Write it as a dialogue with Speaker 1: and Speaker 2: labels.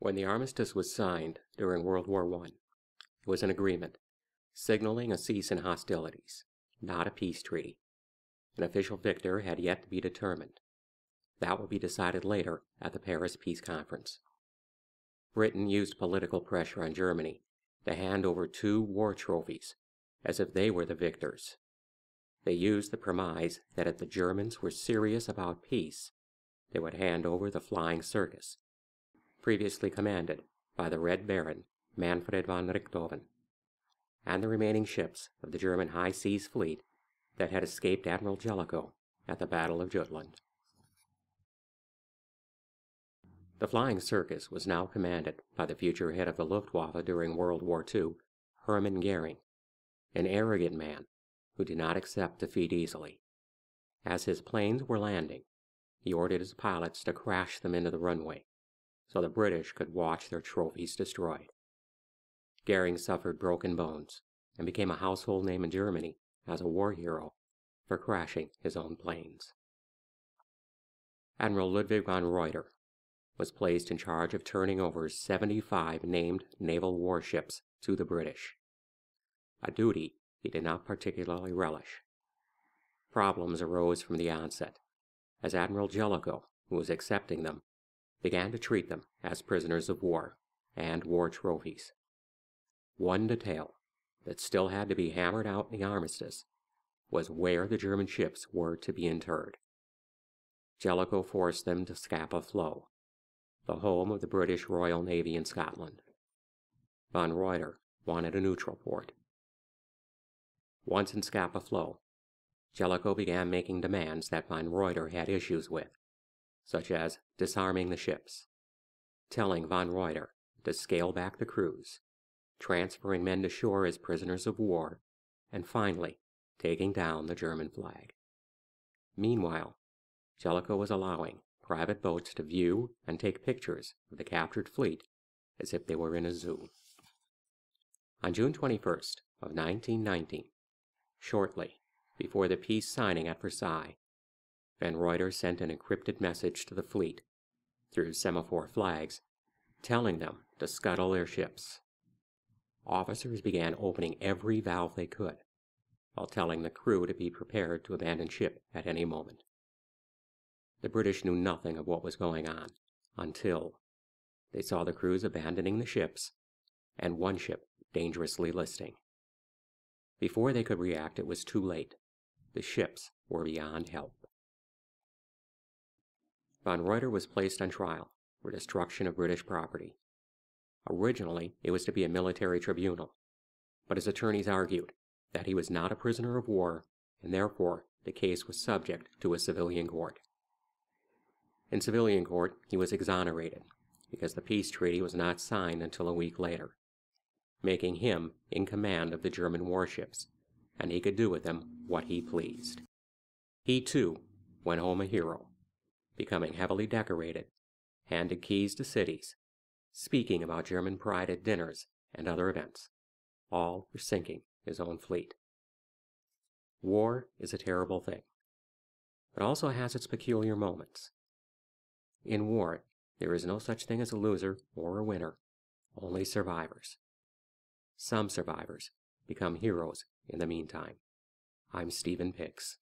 Speaker 1: When the armistice was signed during World War I, it was an agreement signaling a cease in hostilities, not a peace treaty. An official victor had yet to be determined. That would be decided later at the Paris Peace Conference. Britain used political pressure on Germany to hand over 2 war trophies, as if they were the victors. They used the premise that if the Germans were serious about peace, they would hand over the Flying Circus, previously commanded by the Red Baron Manfred von Richthofen, and the remaining ships of the German High Seas Fleet that had escaped Admiral Jellicoe at the Battle of Jutland. The Flying Circus was now commanded by the future head of the Luftwaffe during World War II, Hermann Goering, an arrogant man who did not accept defeat easily. As his planes were landing, he ordered his pilots to crash them into the runway so the British could watch their trophies destroyed. Goering suffered broken bones and became a household name in Germany as a war hero for crashing his own planes. Admiral Ludwig von Reuter was placed in charge of turning over 75 named naval warships to the British, a duty he did not particularly relish. Problems arose from the onset, as Admiral Jellicoe, who was accepting them, began to treat them as prisoners of war and war trophies. One detail that still had to be hammered out in the armistice was where the German ships were to be interred. Jellicoe forced them to Scapa Flow, the home of the British Royal Navy in Scotland. Von Reuter wanted a neutral port. Once in Scapa Flow, Jellicoe began making demands that von Reuter had issues with, such as disarming the ships, telling von Reuter to scale back the crews, transferring men to shore as prisoners of war, and finally taking down the German flag. Meanwhile, Jellicoe was allowing private boats to view and take pictures of the captured fleet as if they were in a zoo. On June 21st of 1919, shortly before the peace signing at Versailles, von Reuter sent an encrypted message to the fleet through semaphore flags, telling them to scuttle their ships. Officers began opening every valve they could, while telling the crew to be prepared to abandon ship at any moment. The British knew nothing of what was going on until they saw the crews abandoning the ships and one ship dangerously listing. Before they could react, it was too late. The ships were beyond help. Von Reuter was placed on trial for destruction of British property. Originally, it was to be a military tribunal, but his attorneys argued that he was not a prisoner of war, and therefore the case was subject to a civilian court. In civilian court, he was exonerated because the peace treaty was not signed until a week later, making him in command of the German warships, and he could do with them what he pleased. He, too, went home a hero, becoming heavily decorated, handed keys to cities, speaking about German pride at dinners and other events, all for sinking his own fleet. War is a terrible thing, but also has its peculiar moments. In war, there is no such thing as a loser or a winner, only survivors. Some survivors become heroes in the meantime. I'm Stephen Pix.